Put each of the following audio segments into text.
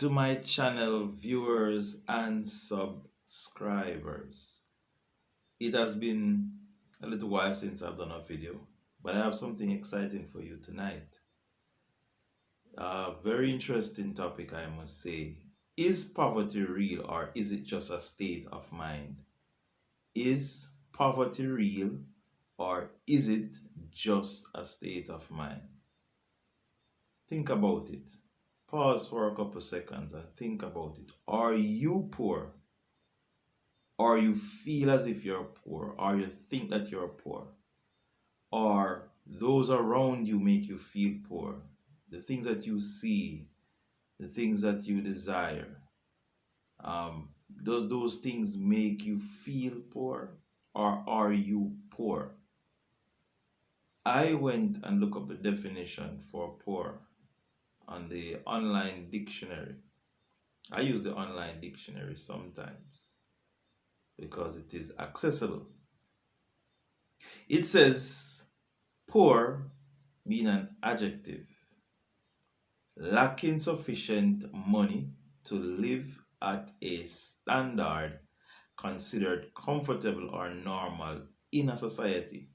to my channel viewers and subscribers. It has been a little while since I've done a video, but I have something exciting for you tonight. A very interesting topic, I must say. Is poverty real or is it just a state of mind? Is poverty real or is it just a state of mind? Think about it. Pause for a couple seconds and think about it. Are you poor? Or you feel as if you're poor? Or you think that you're poor? Or those around you make you feel poor? The things that you see, the things that you desire, does those things make you feel poor? Or are you poor? I went and looked up the definition for poor on the online dictionary. I use the online dictionary sometimes because it is accessible. It says poor being an adjective, lacking sufficient money to live at a standard considered comfortable or normal in a society.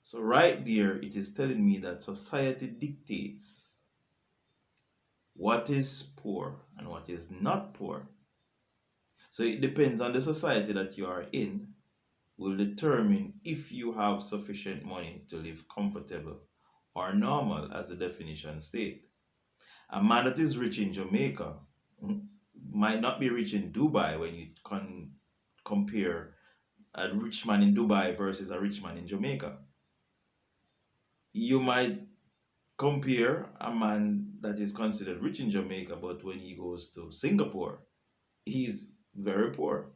So right there, it is telling me that society dictates what is poor and what is not poor. So it depends on the society that you are in will determine if you have sufficient money to live comfortable or normal as the definition state. A man that is rich in Jamaica might not be rich in Dubai when you compare a rich man in Dubai versus a rich man in Jamaica. You might compare a man that is considered rich in Jamaica, but when he goes to Singapore, he's very poor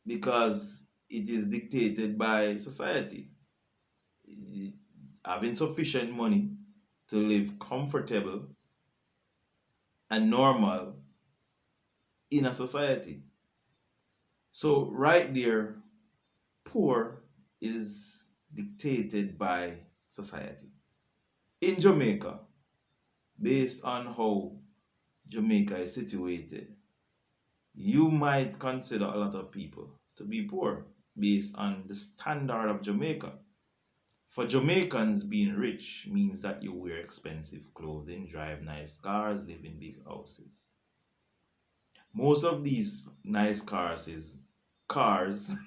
because it is dictated by society. Having sufficient money to live comfortable and normal in a society. So, right there, poor is dictated by society. In Jamaica, based on how Jamaica is situated, you might consider a lot of people to be poor based on the standard of Jamaica. For Jamaicans, being rich means that you wear expensive clothing, drive nice cars, live in big houses. Most of these nice cars,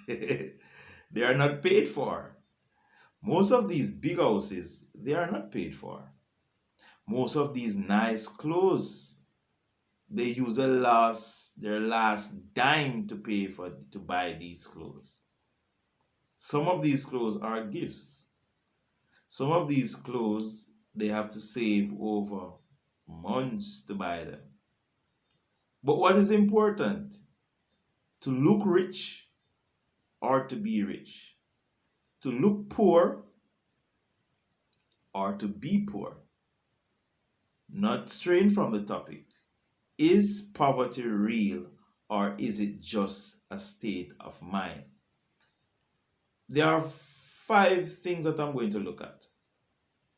they are not paid for. Most of these big houses, they are not paid for. Most of these nice clothes, they use their last dime to pay for to buy these clothes. Some of these clothes are gifts. Some of these clothes they have to save over months to buy them. But what is important? To look rich or to be rich? To look poor or to be poor? Not straying from the topic. Is poverty real or is it just a state of mind? There are 5 things that I'm going to look at,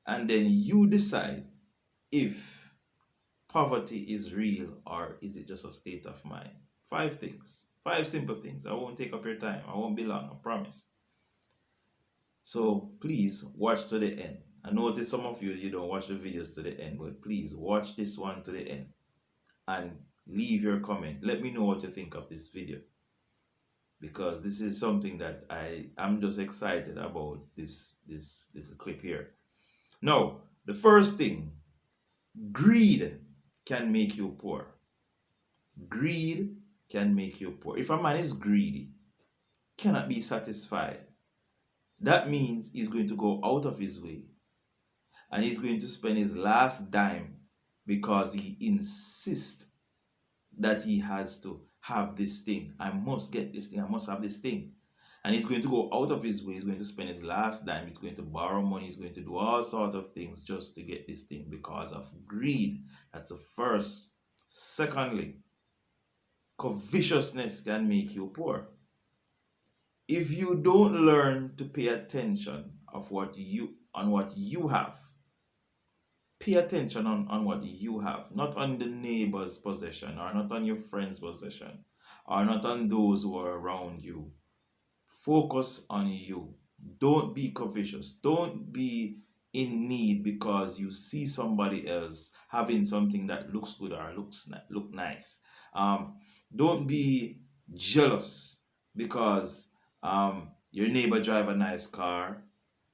and then you decide if poverty is real or is it just a state of mind. 5 things, 5 simple things. I won't take up your time, I won't be long, I promise. So please watch to the end. I notice some of you don't watch the videos to the end, but please watch this one to the end and leave your comment. Let me know what you think of this video, because this is something that I'm just excited about this little clip here. Now, the first thing, greed can make you poor. Greed can make you poor. If a man is greedy, cannot be satisfied, that means he's going to go out of his way and he's going to spend his last dime because he insists that he has to have this thing. I must get this thing. I must have this thing. And he's going to go out of his way. He's going to spend his last dime. He's going to borrow money. He's going to do all sorts of things just to get this thing because of greed. That's the first. Secondly, covetousness can make you poor. If you don't learn to pay attention on what you have, Pay attention on what you have, not on the neighbor's possession, or not on your friend's possession, or not on those who are around you. Focus on you. Don't be covetous. Don't be in need because you see somebody else having something that looks good or look nice. Um, don't be jealous because your neighbor drive a nice car,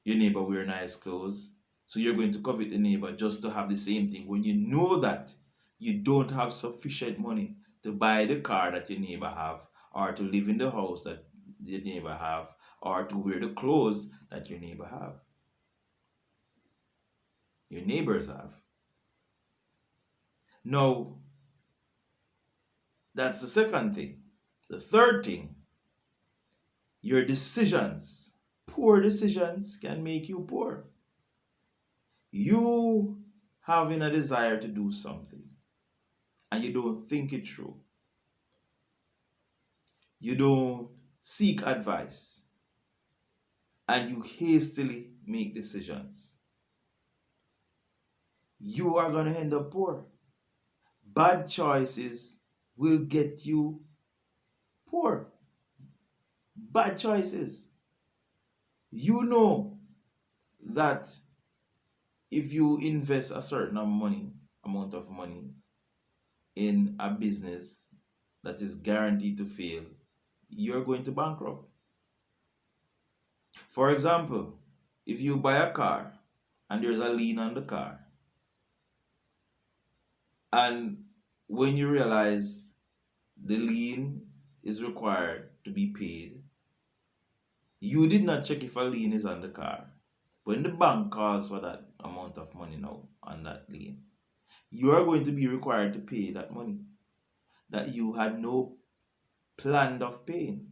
your neighbor wear nice clothes, so you're going to covet the neighbor just to have the same thing when you know that you don't have sufficient money to buy the car that your neighbor have, or to live in the house that your neighbor have, or to wear the clothes that your neighbor have, your neighbors have. Now, that's the second thing. The third thing, your decisions. Poor decisions can make you poor. You having a desire to do something and you don't think it through, you don't seek advice, and you hastily make decisions, you are going to end up poor. Bad choices will get you poor. Bad choices. You know that if you invest a certain amount of money in a business that is guaranteed to fail, you're going to bankrupt. For example, if you buy a car and there's a lien on the car, and when you realize the lien is required to be paid, you did not check if a lien is on the car. When the bank calls for that amount of money now on that lien, you are going to be required to pay that money that you had no plan of paying.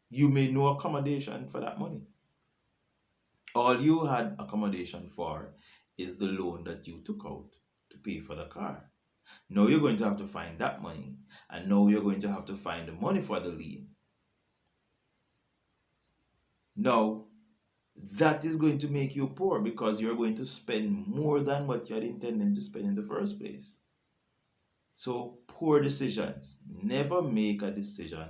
You made no accommodation for that money. All you had accommodation for is the loan that you took out to pay for the car. Now you're going to have to find that money, and now you're going to have to find the money for the lien. Now, that is going to make you poor because you're going to spend more than what you had intended to spend in the first place. So, poor decisions. Never make a decision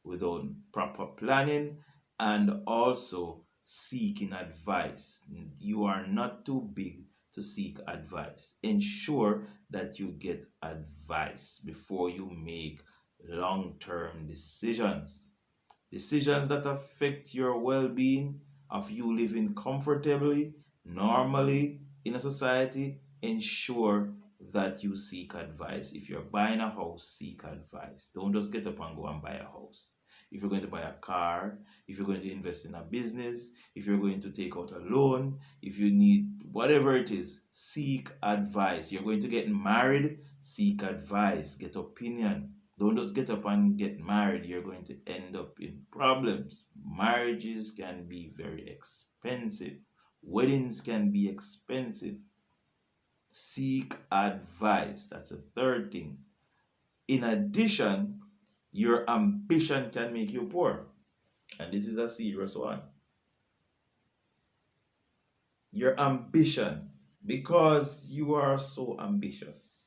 without proper planning and also seeking advice. You are not too big to seek advice. Ensure that you get advice before you make long term decisions. Decisions that affect your well being, of you living comfortably, normally in a society, ensure that you seek advice. If you're buying a house, seek advice. Don't just get up and go and buy a house. If you're going to buy a car, if you're going to invest in a business, if you're going to take out a loan, if you need whatever it is, seek advice. You're going to get married, seek advice, get opinion. Don't just get up and get married. You're going to end up in problems. Marriages can be very expensive. Weddings can be expensive. Seek advice. That's the third thing. In addition, your ambition can make you poor. And this is a serious one. Your ambition, because you are so ambitious,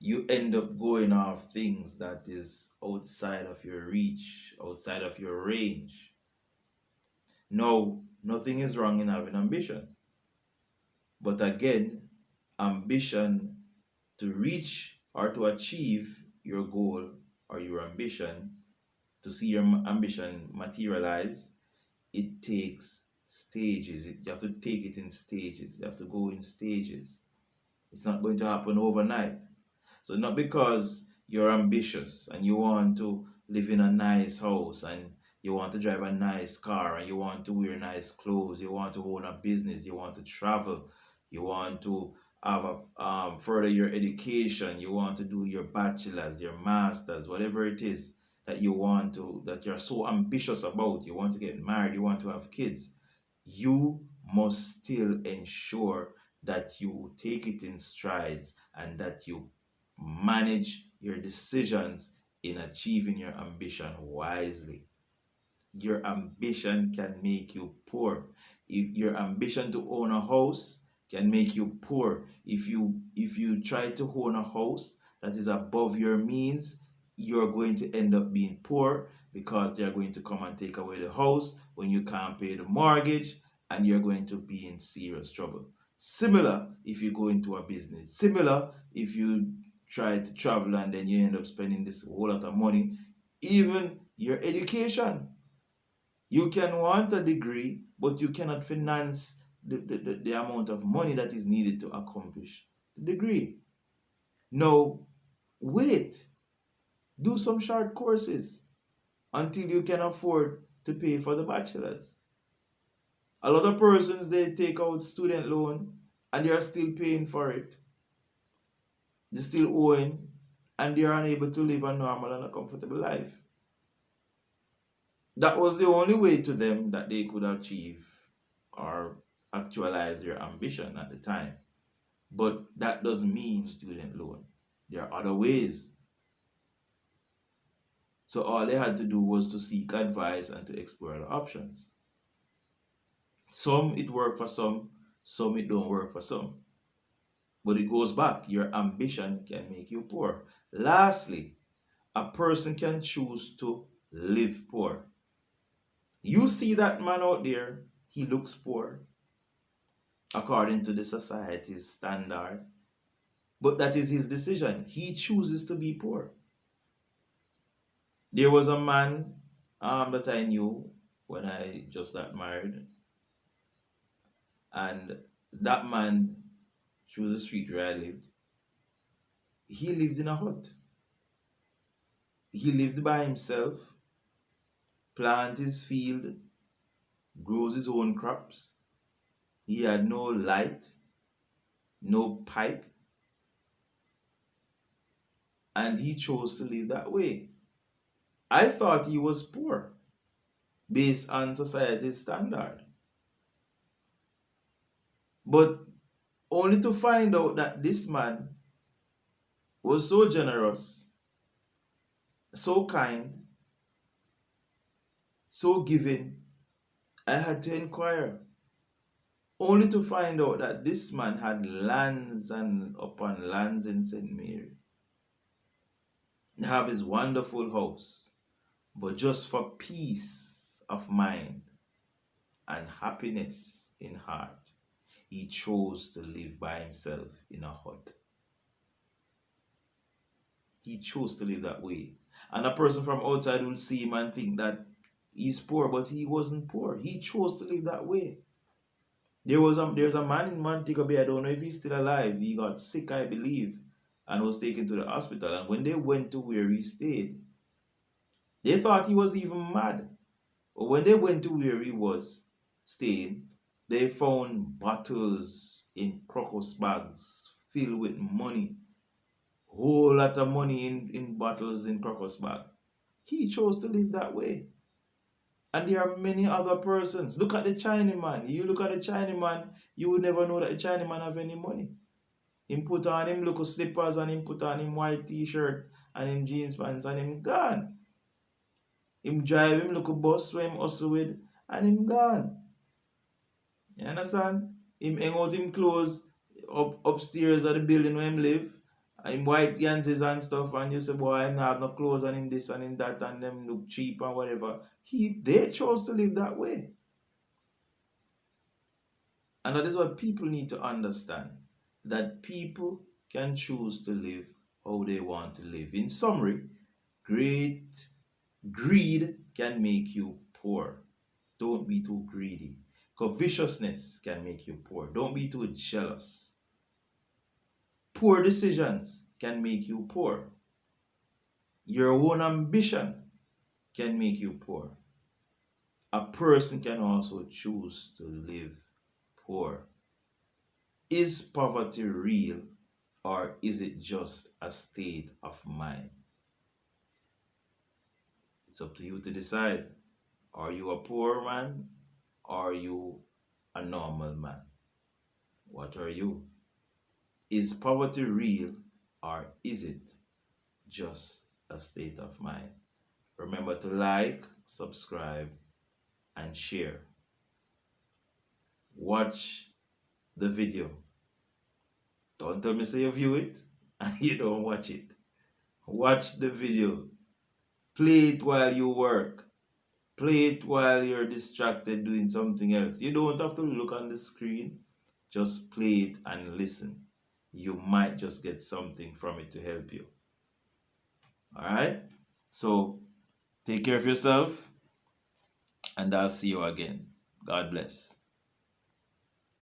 you end up going off things that is outside of your reach, outside of your range. No, nothing is wrong in having ambition. But again, ambition to reach or to achieve your goal or your ambition, to see your ambition materialize, it takes stages. You have to take it in stages. You have to go in stages. It's not going to happen overnight. So not because you're ambitious and you want to live in a nice house and you want to drive a nice car and you want to wear nice clothes, you want to own a business, you want to travel, you want to have further your education, you want to do your bachelor's, your master's, whatever it is that you want to, that you're so ambitious about, you want to get married, you want to have kids, you must still ensure that you take it in strides and that you manage your decisions in achieving your ambition wisely. Your ambition can make you poor. If your ambition to own a house can make you poor. If you try to own a house that is above your means, you're going to end up being poor because they're going to come and take away the house when you can't pay the mortgage, and you're going to be in serious trouble. Similar if you go into a business. Similar if you try to travel and then you end up spending this whole lot of money. Even your education. You can want a degree, but you cannot finance the amount of money that is needed to accomplish the degree. No, wait. Do some short courses until you can afford to pay for the bachelor's. A lot of persons, they take out student loan and they are still paying for it. They're still owing, and they are unable to live a normal and a comfortable life. That was the only way to them that they could achieve or actualize their ambition at the time. But that doesn't mean student loan. There are other ways. So all they had to do was to seek advice and to explore the options. Some it worked for some it don't work for some. But it goes back. Your ambition can make you poor. Lastly, a person can choose to live poor. You see that man out there, he looks poor according to the society's standard. But that is his decision. He chooses to be poor. There was a man that I knew when I just got married, and that man, through the street where I lived, he lived in a hut. He lived by himself, plant his field, grows his own crops. He had no light, no pipe, and he chose to live that way. I thought he was poor based on society's standard. But only to find out that this man was so generous, so kind, so giving. I had to inquire, only to find out that this man had lands and upon lands in St. Mary. Have his wonderful house, but just for peace of mind and happiness in heart, he chose to live by himself in a hut. He chose to live that way. And a person from outside will see him and think that he's poor, but he wasn't poor. He chose to live that way. There's a man in Montego Bay, I don't know if he's still alive. He got sick, I believe, and was taken to the hospital. And when they went to where he stayed, they thought he was even mad. But when they went to where he was staying, they found bottles in crocus bags filled with money. Whole lot of money in bottles in crocus bag. He chose to live that way. And there are many other persons. Look at the Chinaman. You look at the Chinaman, you would never know that the Chinaman have any money. Him put on him little slippers and him put on him white t-shirt and him jeans pants and him gone. Him drive him little bus where him hustle with and him gone. You understand? Him hang out him clothes upstairs at the building where him live. And him white Yankees and stuff, and you say, boy, him not have no clothes and him this and him that and them look cheap and whatever. They chose to live that way. And that is what people need to understand. That people can choose to live how they want to live. In summary, great greed can make you poor. Don't be too greedy. Covetousness can make you poor. Don't be too jealous. Poor decisions can make you poor. Your own ambition can make you poor. A person can also choose to live poor. Is poverty real, or is it just a state of mind? It's up to you to decide. Are you a poor man? Or are you a normal man? What are you? Is poverty real, or is it just a state of mind? Remember to like, subscribe, and share. Watch the video. Don't tell me say you view it and you don't watch it. Watch the video. Play it while you work. Play it while you're distracted doing something else. You don't have to look on the screen. Just play it and listen. You might just get something from it to help you. All right? So take care of yourself, and I'll see you again. God bless.